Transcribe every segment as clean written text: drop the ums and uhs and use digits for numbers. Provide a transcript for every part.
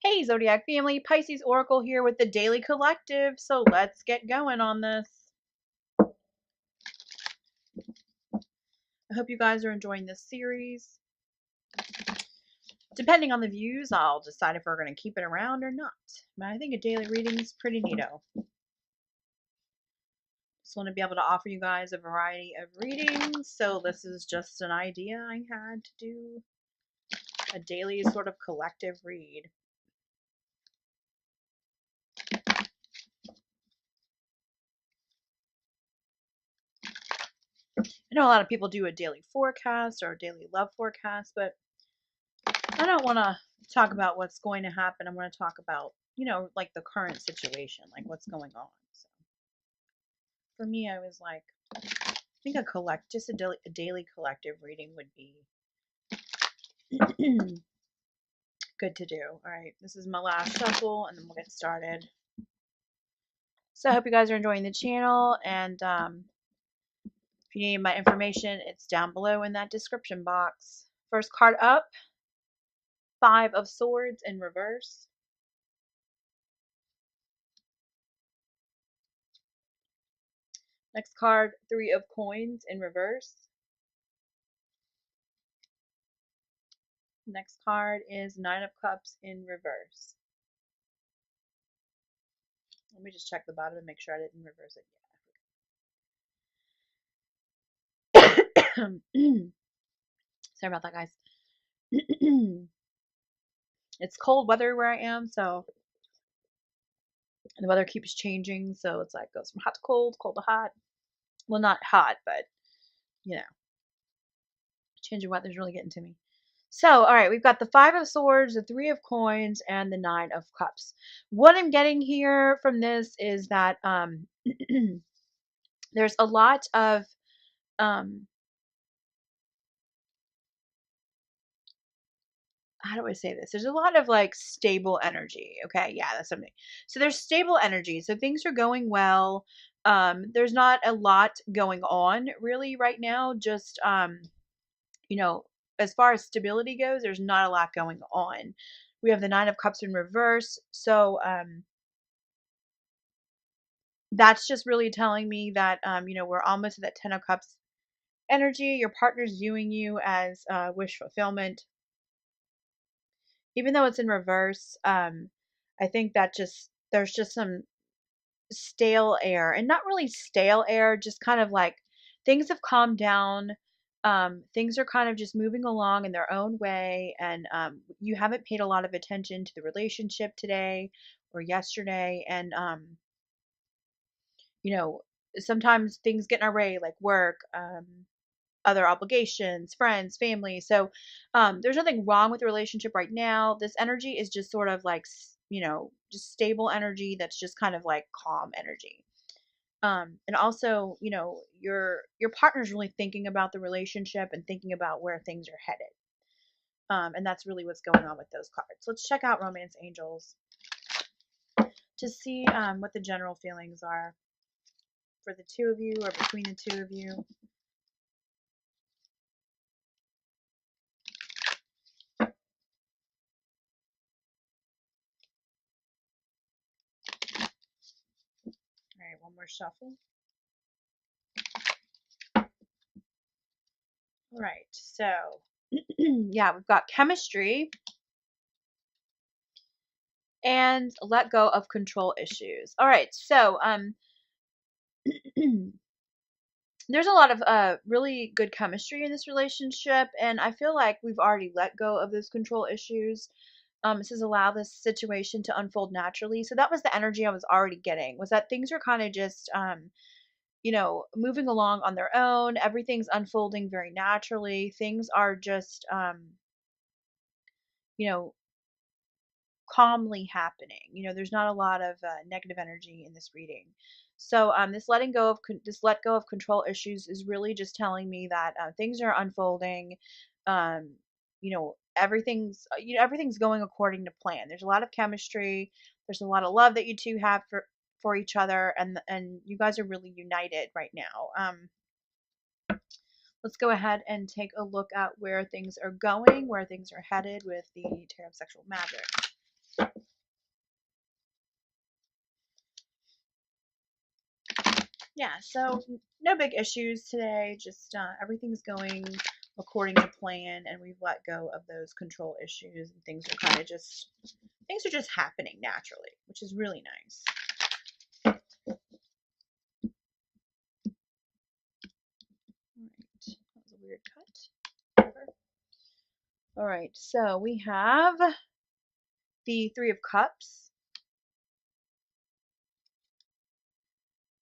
Hey Zodiac Family, Pisces Oracle here with the Daily Collective. So let's get going on this. I hope you guys are enjoying this series. Depending on the views, I'll decide if we're going to keep it around or not. But I think a daily reading is pretty neato. Just want to be able to offer you guys a variety of readings. So this is just an idea I had to do a daily sort of collective read. I know a lot of people do a daily forecast or a daily love forecast, but I don't want to talk about what's going to happen. I want to talk about, like the current situation, like what's going on. So for me, I was like, I think just a daily collective reading would be good to do. All right, this is my last shuffle, and then we'll get started. So I hope you guys are enjoying the channel, and if you need my information, it's down below in that description box. First card up, 5 of Swords in reverse. Next card, 3 of Coins in reverse. Next card is 9 of Cups in reverse. Let me just check the bottom and make sure I didn't reverse it yet. Sorry about that, guys. It's cold weather where I am, so the weather keeps changing. So it's like goes from hot to cold, cold to hot. Well, not hot, but changing weather is really getting to me. So, all right, we've got the 5 of Swords, the 3 of Coins, and the 9 of Cups. What I'm getting here from this is that there's a lot of how do I say this? There's a lot of like stable energy. Okay, yeah, that's something. So there's stable energy. So things are going well. There's not a lot going on really right now. Just you know, as far as stability goes, there's not a lot going on. We have the 9 of Cups in reverse. So that's just really telling me that we're almost at that 10 of Cups energy. Your partner's viewing you as wish fulfillment. Even though it's in reverse, I think that there's just some stale air, and not really stale air, just kind of like things have calmed down. Things are kind of just moving along in their own way, and you haven't paid a lot of attention to the relationship today or yesterday, and you know, sometimes things get in our way, like work, other obligations, friends, family. So there's nothing wrong with the relationship right now. This energy is just sort of like, just stable energy that's just kind of like calm energy. And also, your partner's really thinking about the relationship and thinking about where things are headed. And that's really what's going on with those cards. Let's check out Romance Angels to see what the general feelings are for the two of you or between the two of you. All right, one more shuffle. All right, so yeah, we've got chemistry and let go of control issues. All right, so there's a lot of really good chemistry in this relationship, and I feel like we've already let go of those control issues. It says allow this situation to unfold naturally. So that was the energy I was already getting, was that things are kind of just moving along on their own. Everything's unfolding very naturally. Things are just you know calmly happening. There's not a lot of negative energy in this reading. So this let go of control issues is really just telling me that things are unfolding. Everything's going according to plan. There's a lot of chemistry. There's a lot of love that you two have for each other, and you guys are really united right now. Let's go ahead and take a look at where things are going, where things are headed with the Tarot of Sexual Magic. Yeah, so no big issues today. Just everything's going according to plan, and we've let go of those control issues, and things are just happening naturally, which is really nice. All right, that was a weird cut. All right, so we have the Three of Cups.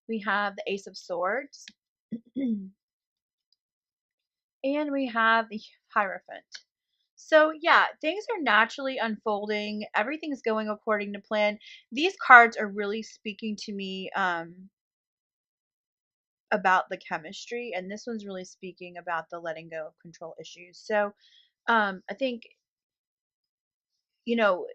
We have the Ace of Swords. And we have the Hierophant. So, yeah, things are naturally unfolding. Everything's going according to plan. These cards are really speaking to me about the chemistry, and this one's really speaking about the letting go of control issues. So, I think, you know,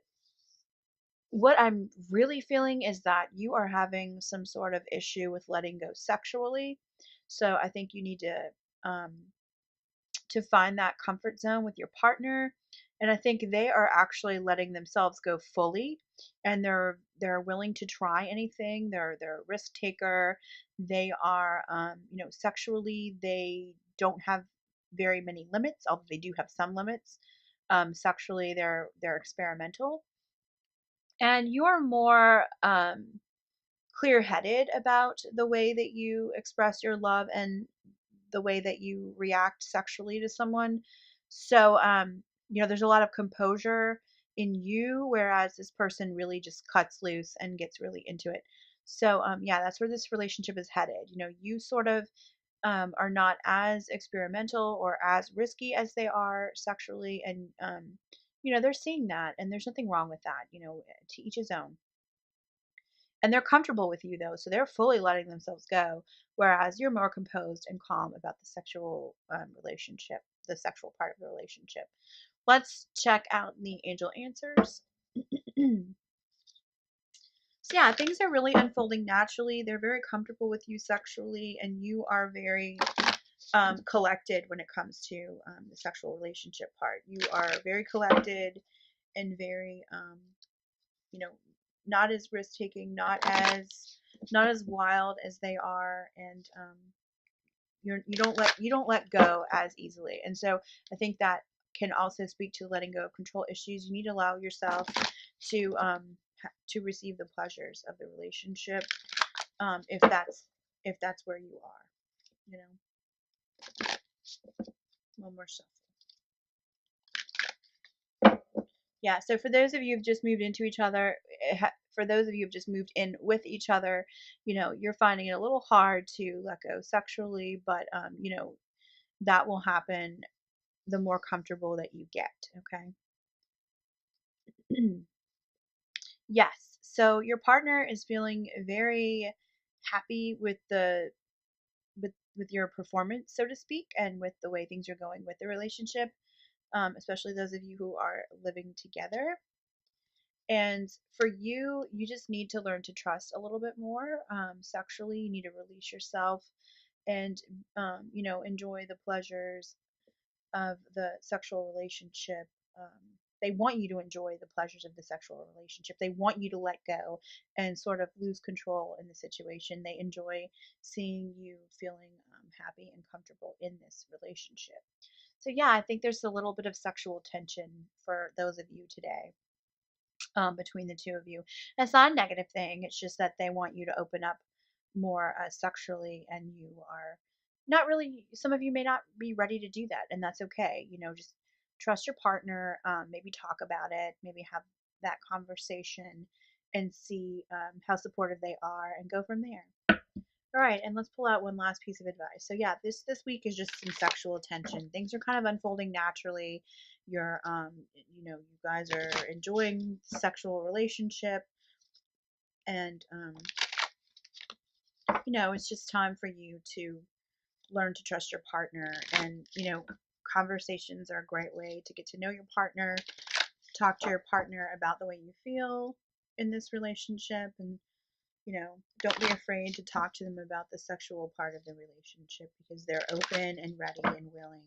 what I'm really feeling is that you are having some sort of issue with letting go sexually. So, I think you need um, to find that comfort zone with your partner, and I think they are actually letting themselves go fully, and they're willing to try anything. They're a risk taker. They are sexually they don't have very many limits, although they do have some limits. Sexually they're experimental, and you're more clear-headed about the way that you express your love and the way that you react sexually to someone. So, there's a lot of composure in you, whereas this person really just cuts loose and gets really into it. So, yeah, that's where this relationship is headed. You sort of are not as experimental or as risky as they are sexually, and they're seeing that, and there's nothing wrong with that. To each his own, and they're comfortable with you though, so they're fully letting themselves go, whereas you're more composed and calm about the sexual relationship, the sexual part of the relationship. Let's check out the angel answers. So yeah, things are really unfolding naturally. They're very comfortable with you sexually, and you are very collected when it comes to the sexual relationship part. You are very collected and very you know, not as risk taking, not as wild as they are, and you don't let go as easily. And so I think that can also speak to letting go of control issues. You need to allow yourself to to receive the pleasures of the relationship, if that's where you are. One more shuffle. Yeah, so for those of you who've just moved into each other, for those of you who've just moved in with each other, you're finding it a little hard to let go sexually, but that will happen the more comfortable that you get, okay? Yes. So your partner is feeling very happy with your performance, so to speak, and with the way things are going with the relationship, especially those of you who are living together. And for you, you just need to learn to trust a little bit more sexually. You need to release yourself and, enjoy the pleasures of the sexual relationship. They want you to enjoy the pleasures of the sexual relationship. They want you to let go and sort of lose control in the situation. They enjoy seeing you feeling happy and comfortable in this relationship. So, yeah, I think there's a little bit of sexual tension for those of you today, between the two of you. And it's not a negative thing. It's just that they want you to open up more sexually, and you are not really. Some of you may not be ready to do that, and that's okay. Just trust your partner. Maybe talk about it. Maybe have that conversation and see how supportive they are, and go from there. All right, and let's pull out one last piece of advice. So yeah, this week is just some sexual tension. Things are kind of unfolding naturally. You're you guys are enjoying sexual relationship, and it's just time for you to learn to trust your partner. And conversations are a great way to get to know your partner, talk to your partner about the way you feel in this relationship, and don't be afraid to talk to them about the sexual part of the relationship, because they're open and ready and willing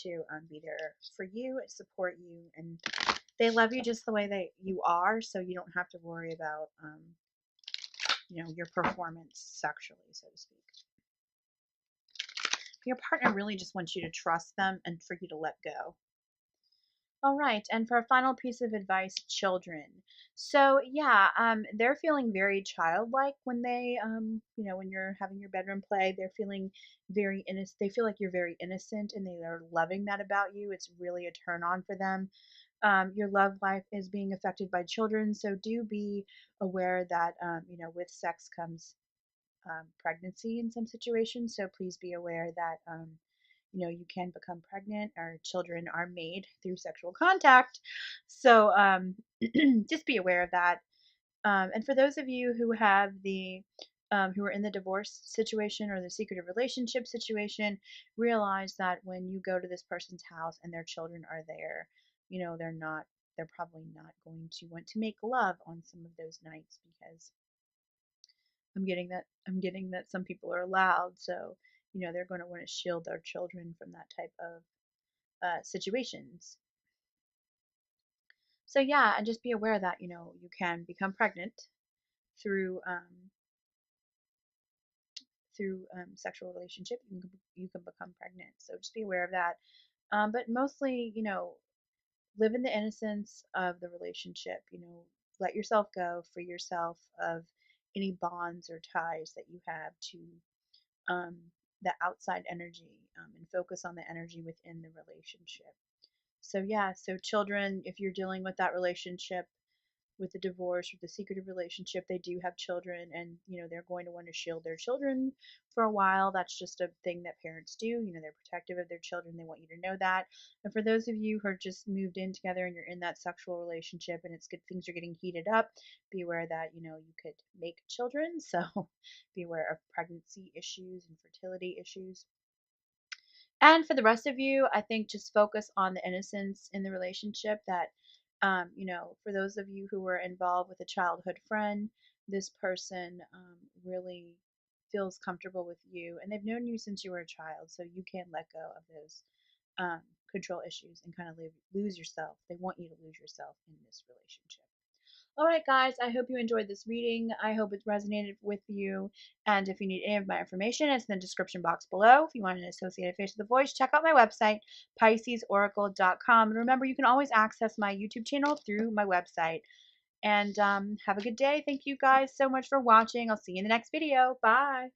to be there for you and support you, and They love you just the way that you are, so you don't have to worry about, your performance sexually, so to speak. Your partner really just wants you to trust them and for you to let go. All right, and for a final piece of advice, children. So yeah, they're feeling very childlike when when you're having your bedroom play. They're feeling very innocent. They feel like you're very innocent, and they are loving that about you. It's really a turn on for them. Your love life is being affected by children, so do be aware that with sex comes pregnancy in some situations. So please be aware that you can become pregnant, or children are made through sexual contact. So just be aware of that. And for those of you who have who are in the divorce situation or the secretive relationship situation, realize that when you go to this person's house and their children are there, they're probably not going to want to make love on some of those nights, because I'm getting that some people are loud, so they're going to want to shield their children from that type of situations. So yeah, and just be aware that you can become pregnant through sexual relationship. You can become pregnant, so just be aware of that. But mostly, live in the innocence of the relationship. Let yourself go, free yourself of any bonds or ties that you have to um, the outside energy, and focus on the energy within the relationship. So, yeah, so children, if you're dealing with that relationship, with the divorce or the secretive relationship, they do have children, and they're going to want to shield their children for a while. That's just a thing that parents do. They're protective of their children. They want you to know that. And for those of you who are just moved in together and you're in that sexual relationship and it's good, things are getting heated up, be aware that you could make children. So be aware of pregnancy issues and fertility issues. And for the rest of you, I think just focus on the innocence in the relationship. That, for those of you who were involved with a childhood friend, this person really feels comfortable with you, and they've known you since you were a child, so you can let go of those control issues and kind of lose yourself. They want you to lose yourself in this relationship. All right, guys, I hope you enjoyed this reading. I hope it resonated with you. And if you need any of my information, it's in the description box below. If you want an associated face with the voice, check out my website, PiscesOracle.com. And remember, you can always access my YouTube channel through my website. And have a good day. Thank you guys so much for watching. I'll see you in the next video. Bye.